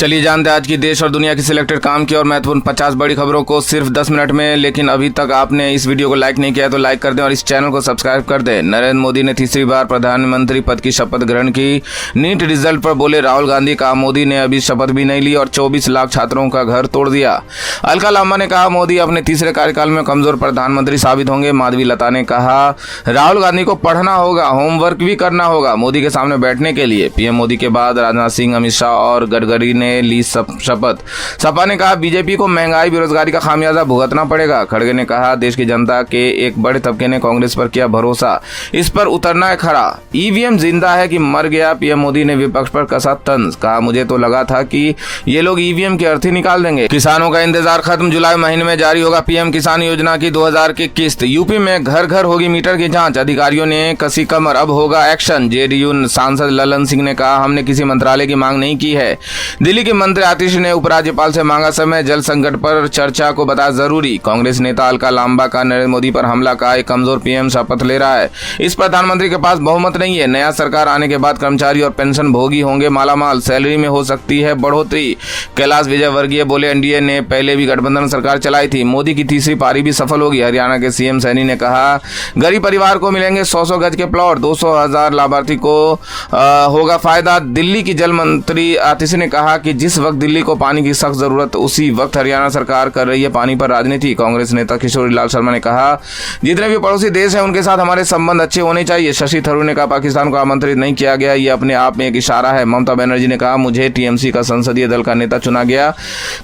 चलिए जानते हैं आज की देश और दुनिया की सिलेक्टेड काम की और महत्वपूर्ण 50 बड़ी खबरों को सिर्फ 10 मिनट में। लेकिन अभी तक आपने इस वीडियो को लाइक नहीं किया है तो लाइक कर दें और इस चैनल को सब्सक्राइब कर दें। नरेंद्र मोदी ने तीसरी बार प्रधानमंत्री पद की शपथ ग्रहण की। नीट रिजल्ट पर बोले राहुल गांधी, कहा मोदी ने अभी शपथ भी नहीं ली और 24 लाख छात्रों का घर तोड़ दिया। अलका लांबा ने कहा मोदी अपने तीसरे कार्यकाल में कमजोर प्रधानमंत्री साबित होंगे। माधवी लता ने कहा राहुल गांधी को पढ़ना होगा, होमवर्क भी करना होगा मोदी के सामने बैठने के लिए। पीएम मोदी के बाद राजनाथ सिंह, अमित शाह और गडकरी ने ली शपथ। सपा ने कहा बीजेपी को महंगाई बेरोजगारी का खामियाजा भुगतना पड़ेगा। खड़गे ने कहा देश की जनता के एक बड़े तबके ने कांग्रेस पर किया भरोसा, इस पर उतरना है खरा। ईवीएम जिंदा है कि मर गया, पीएम मोदी ने विपक्ष पर कसा तंज। कहा मुझे तो लगा था कि ये लोग ईवीएम की अर्थी निकाल देंगे। किसानों का इंतजार खत्म, जुलाई महीने में जारी होगा पीएम किसान योजना की 2000 की किस्त। यूपी में घर घर होगी मीटर की जांच, अधिकारियों ने कसी कमर, अब होगा एक्शन। जेडीयू सांसद ललन सिंह ने कहा हमने किसी मंत्रालय की मांग नहीं की है। दिल्ली के मंत्री आतिश ने उपराज्यपाल से मांगा समय, जल संकट पर चर्चा को बताया जरूरी। कांग्रेस नेता अलका लांबा का नरेंद्र मोदी पर हमला, का एक कमजोर पीएम शपथ ले रहा है, इस प्रधानमंत्री के पास बहुमत नहीं है। नया सरकार आने के बाद कर्मचारी और पेंशन भोगी होंगे मालामाल, सैलरी में हो सकती है बढ़ोतरी। कैलाश विजयवर्गीय बोले एनडीए ने पहले भी गठबंधन सरकार चलाई थी, मोदी की तीसरी पारी भी सफल होगी। हरियाणा के सीएम सैनी ने कहा गरीब परिवार को मिलेंगे 100 गज के प्लॉट, 200,000 लाभार्थी को होगा फायदा। दिल्ली की जल मंत्री आतिश ने कहा कि जिस वक्त दिल्ली को पानी की सख्त जरूरत, उसी वक्त हरियाणा सरकार कर रही है पानी पर राजनीति। कांग्रेस नेता किशोरी लाल शर्मा ने कहा जितने भी पड़ोसी देश हैं उनके साथ हमारे संबंध अच्छे होने चाहिए। शशि थरूर ने कहा पाकिस्तान को आमंत्रित नहीं किया गया, ये अपने आप में एक इशारा है। ममता बनर्जी ने कहा मुझे टीएमसी का संसदीय दल का नेता चुना गया।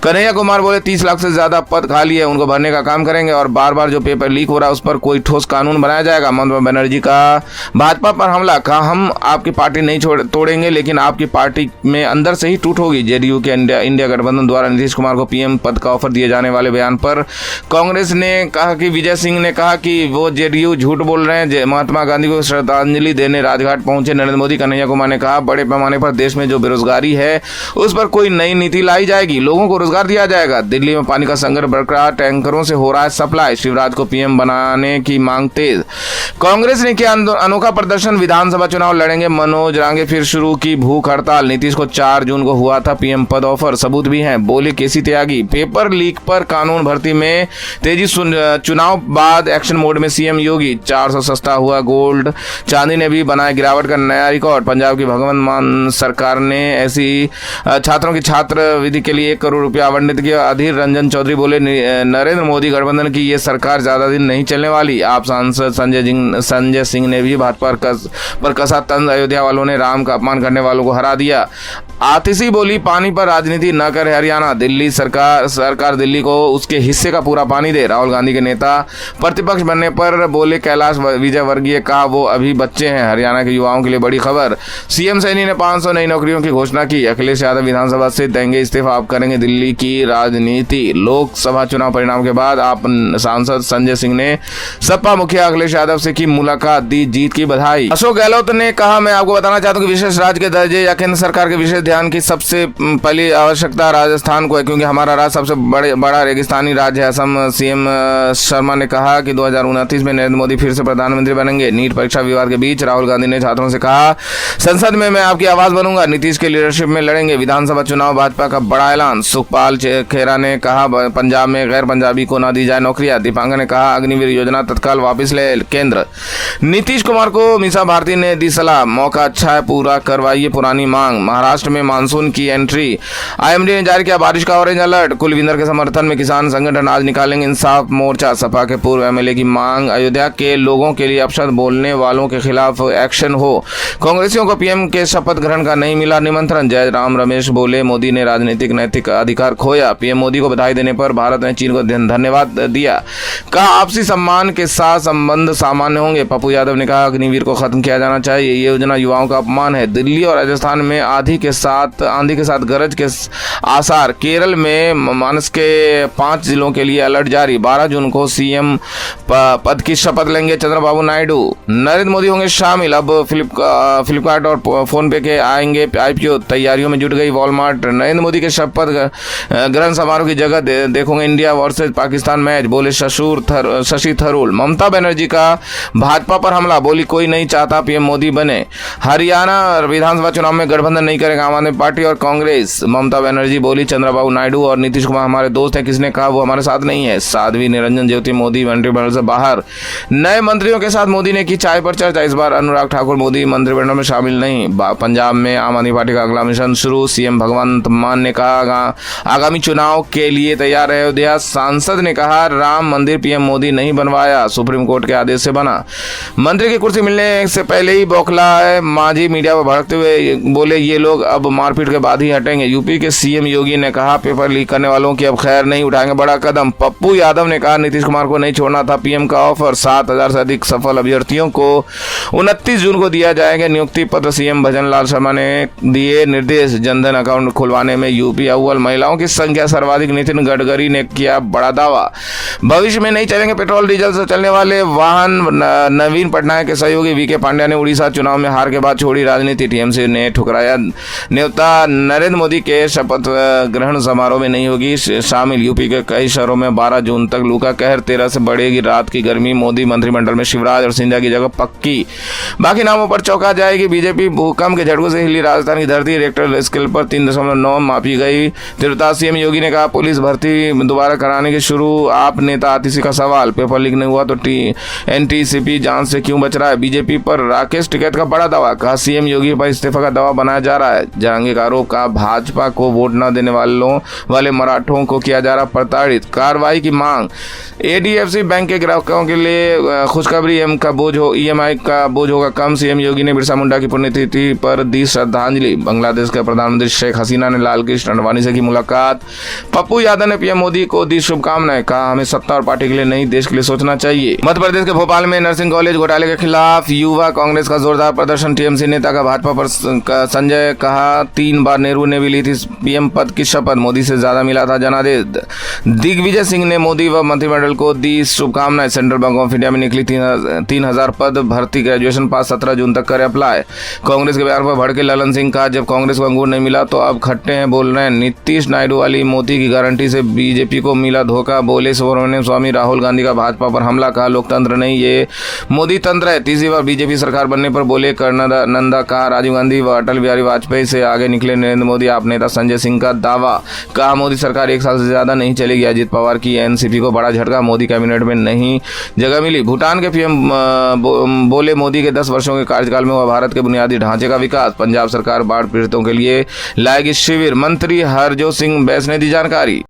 कन्हैया कुमार बोले 30 लाख से ज्यादा पद खाली है, उनको भरने का काम करेंगे और बार बार जो पेपर लीक हो रहा है उस पर कोई ठोस कानून बनाया जाएगा। ममता बनर्जी का भाजपा पर हमला, कहा हम आपकी पार्टी नहीं तोड़ेंगे लेकिन आपकी पार्टी में अंदर से ही टूट होगी। जेडीयू के इंडिया गठबंधन द्वारा नीतीश कुमार को पीएम पद का ऑफर दिए जाने वाले बयान पर कांग्रेस ने कहा कि विजय सिंह ने कहा कि वो जेडीयू झूठ बोल रहे हैं। महात्मा गांधी को श्रद्धांजलि देने राजघाट पहुंचे नरेंद्र मोदी। कन्हैया कुमार ने कहा बड़े पैमाने पर देश में जो बेरोजगारी है उस पर कोई नई नीति लाई जाएगी, लोगों को रोजगार दिया जाएगा। दिल्ली में पानी का संकट बरकरार, टैंकरों से हो रहा है सप्लाई। शिवराज को पीएम बनाने की मांग तेज। कांग्रेस ने किया अनोखा प्रदर्शन, विधानसभा चुनाव लड़ेंगे मनोज रांगे, फिर शुरू की भूख हड़ताल। नीतीश को 4 जून को हुआ था पीएम पद ऑफर, सबूत भी हैं, बोले केसी त्यागी। पेपर लीक पर कानून भर्ती में तेजी, चुनाव बाद एक्शन मोड में सीएम योगी। 400 सस्ता हुआ गोल्ड, चांदी ने भी बनाया गिरावट का नया रिकॉर्ड। पंजाब की भगवंत मान सरकार ने ऐसी छात्रों की छात्रवृत्ति के लिए 1 करोड़ रुपया आवंटित किया। अधीर रंजन चौधरी बोले नरेंद्र मोदी गठबंधन की ये सरकार ज्यादा दिन नहीं चलने वाली। आप सांसद संजय सिंह ने भी भाजपा पर कसा तंज, अयोध्या वालों ने राम का अपमान करने वालों को हरा दिया। आतिशी बोली पानी पर राजनीति न करे हरियाणा, दिल्ली सरकार दिल्ली को उसके हिस्से का पूरा पानी दे। राहुल गांधी के नेता प्रतिपक्ष बनने पर बोले कैलाश विजयवर्गीय, कहा वो अभी बच्चे हैं। हरियाणा के युवाओं के लिए बड़ी खबर, सीएम सैनी ने 500 नई नौकरियों की घोषणा की। अखिलेश यादव विधानसभा से देंगे इस्तीफा, आप करेंगे दिल्ली की राजनीति। लोकसभा चुनाव परिणाम के बाद आप सांसद संजय सिंह ने सपा मुखिया अखिलेश यादव से की मुलाकात, दी जीत की बधाई। अशोक गहलोत ने कहा मैं आपको बताना चाहता हूँ कि विशेष राज्य के दर्जे या केंद्र सरकार के विशेष ध्यान की सबसे पहली आवश्यकता राजस्थान को है, क्योंकि हमारा राज्य सबसे बड़ा रेगिस्तानी राज्य है। असम सीएम शर्मा ने कहा कि 2029 में नरेंद्र मोदी फिर से प्रधानमंत्री बनेंगे। नीट परीक्षा विवाद के बीच राहुल गांधी ने छात्रों से कहा संसद में मैं आपकी आवाज बनूंगा, नीतीश के लीडरशिप में लड़ेंगे। विधानसभा चुनाव भाजपा का बड़ा ऐलान। सुखपाल खेरा ने कहा पंजाब में गैर पंजाबी को न दी जाए नौकरियां। दीपांकर ने कहा अग्निवीर योजना तत्काल वापस ले केंद्र। नीतीश कुमार को मीसा भारती ने दी सलाह, मौका अच्छा है पूरा करवाइए पुरानी मांग। महाराष्ट्र में मानसून की एंट्री, आईएमडी ने जारी किया बारिश का ऑरेंज अलर्ट। कुलविंदर के समर्थन में किसान संगठन आज निकालेंगे इंसाफ मोर्चा। सपा के पूर्व एमएलए की मांग, अयोध्या के लोगों के लिए अपशब्द बोलने वालों के खिलाफ एक्शन हो। कांग्रेसियों को पीएम के शपथ ग्रहण का नहीं मिला निमंत्रण। जयराम रमेश बोले मोदी ने राजनीतिक नैतिक अधिकार खोया। पीएम मोदी को बधाई देने पर भारत ने चीन को धन्यवाद दिया। कहा आपसी सम्मान के साथ संबंध सामान्य होंगे। पप्पू यादव ने कहा अग्निवीर को खत्म किया जाना चाहिए, ये योजना युवाओं का अपमान है। दिल्ली और राजस्थान में आंधी के साथ गरज के आसार। केरल में मानस के 5 जिलों के लिए अलर्ट जारी। 12 जून को सीएम पद की शपथ लेंगे चंद्रबाबू नायडू। नरेंद्र मोदी होंगे शामिल। अब फ्लिपकार्ट और फोन पे के आएंगे आईपीओ, तैयारियों में जुट गई वॉलमार्ट। नरेंद्र मोदी के शपथ ग्रहण समारोह की जगह देखोगे इंडिया वर्सेज पाकिस्तान मैच, बोले शशि थरूर। ममता बनर्जी का भाजपा पर हमला, बोली कोई नहीं चाहता पीएम मोदी बने। हरियाणा विधानसभा चुनाव में गठबंधन नहीं करेगा आम आदमी पार्टी और कांग्रेस कांग्रेस। ममता बनर्जी बोली चंद्रबाबू नायडू और नीतीश कुमार हमारे दोस्त हैं, किसने कहा वो हमारे साथ नहीं है। साध्वी निरंजन ज्योति मोदी मंत्रिमंडल से बाहर। नए मंत्रियों के साथ मोदी ने की चाय पर चर्चा। इस बार अनुराग ठाकुर मोदी मंत्रिमंडल में शामिल नहीं। पंजाब में आम आदमी पार्टी का अगला मिशन शुरू। सीएम भगवंत मान ने कहा आगामी चुनाव के लिए तैयार है अयोध्या। सांसद ने कहा राम मंदिर पीएम मोदी नहीं बनवाया, सुप्रीम कोर्ट के आदेश से बना। मंत्री की कुर्सी मिलने से पहले ही बौखला है मांझी। मीडिया पर भड़कते हुए बोले ये लोग अब मारपीट के बाद ही हटेंगे। यूपी के सीएम योगी ने कहा पेपर लीक करने वालों की अब खैर नहीं, उठाएंगे बड़ा कदम। पप्पू यादव ने कहा नीतीश कुमार को नहीं छोड़ना था, पीएम का ऑफर। 7,000 से अधिक सफल अभ्यर्थियों को 29 जून को दिया जाएगा नियुक्ति पत्र। सीएम भजनलाल शर्मा ने दिए निर्देश। जनधन अकाउंट खुलवाने में यूपी अव्वल। महिलाओं की संख्या सर्वाधिक। नितिन गडकरी ने किया बड़ा दावा। भविष्य में नहीं चलेंगे पेट्रोल डीजल से चलने वाले वाहन। नवीन पटनायक के सहयोगी वीके पांड्या ने उड़ीसा चुनाव में हार के बाद छोड़ी राजनीति। टीएमसी ने ठुकराया न्योता। नरेंद्र मोदी के शपथ ग्रहण समारोह में नहीं होगी शामिल। यूपी के कई शहरों में 12 जून तक लू का कहर। 13 से बढ़ेगी रात की गर्मी। मोदी मंत्रिमंडल में शिवराज और सिंधिया की जगह पक्की। बाकी नामों पर चौंका जाएगी बीजेपी। भूकंप के झटकों से हिली राजधानी की धरती। रेक्टर स्केल पर 3.9 मापी गई तीव्रता। सीएम योगी ने कहा पुलिस भर्ती दोबारा कराने की शुरू। आप नेता आतिशी का सवाल, पेपर लीक नहीं हुआ तो एनटीसीपी जांच से क्यों बच रहा है। बीजेपी पर राकेश टिकैत का बड़ा दावा। कहा सीएम योगी पर इस्तीफा का दावा बनाया जा रहा है। जहांगीर का आरोप। कहा भाजपा को वोट न देने वाले मराठों को किया जा रहा प्रताड़ित। कार्रवाई की मांग। एडीएफसी बैंक के ग्राहकों के लिए खुशखबरी। ईएमआई का बोझ होगा कम। सीएम योगी ने बिरसा मुंडा की पुण्यतिथि पर दी श्रद्धांजलि। बांग्लादेश के प्रधानमंत्री शेख हसीना ने लालकृष्ण आडवाणी से की मुलाकात। पप्पू यादव ने पीएम मोदी को दी शुभकामनाएं। कहा हमें सत्ता और पार्टी के लिए नहीं देश के लिए सोचना चाहिए। मध्य प्रदेश के भोपाल में नर्सिंग कॉलेज घोटाले के खिलाफ युवा कांग्रेस का जोरदार प्रदर्शन। टीएमसी नेता का भाजपा पर संजय। कहा 3 बार नेहरू ने भी ली थी पीएम पद की शपथ, मोदी से ज्यादा मिला था जनादेश। दिग्विजय सिंह ने मोदी व मंत्रिमंडल को दी शुभकामनाएं। सेंट्रल बैंक ऑफ इंडिया में निकली 3,000 पद भर्ती। ग्रेजुएशन पास 17 जून तक करे अप्लाई। कांग्रेस के बयान पर भड़के ललन सिंह। कहा जब कांग्रेस को अंगूर नहीं मिला तो अब खट्टे हैं बोल रहे हैं। नीतीश नायडू वाली मोदी की गारंटी से बीजेपी को मिला धोखा। बोले सुब्रमण्यम स्वामी। राहुल गांधी का भाजपा पर हमला। कहा लोकतंत्र नहीं ये मोदी तंत्र है। तीसरी बार बीजेपी सरकार बनने पर बोले कर्णानंदा। कहा राजीव गांधी व अटल बिहारी वाजपेयी से आगे निकले नरेंद्र मोदी। आप नेता संजय सिंह का दावा। कहा मोदी सरकार 1 साल से ज्यादा नहीं चलेगी। अजित पवार की एनसीपी को बड़ा झटका। मोदी कैबिनेट में नहीं जगह मिली। भूटान के पीएम बोले मोदी के 10 वर्षों के कार्यकाल में हुआ भारत के बुनियादी ढांचे का विकास। पंजाब सरकार बाढ़ पीड़ितों के लिए लाएगी शिविर। मंत्री हरजोत सिंह बैस ने दी जानकारी।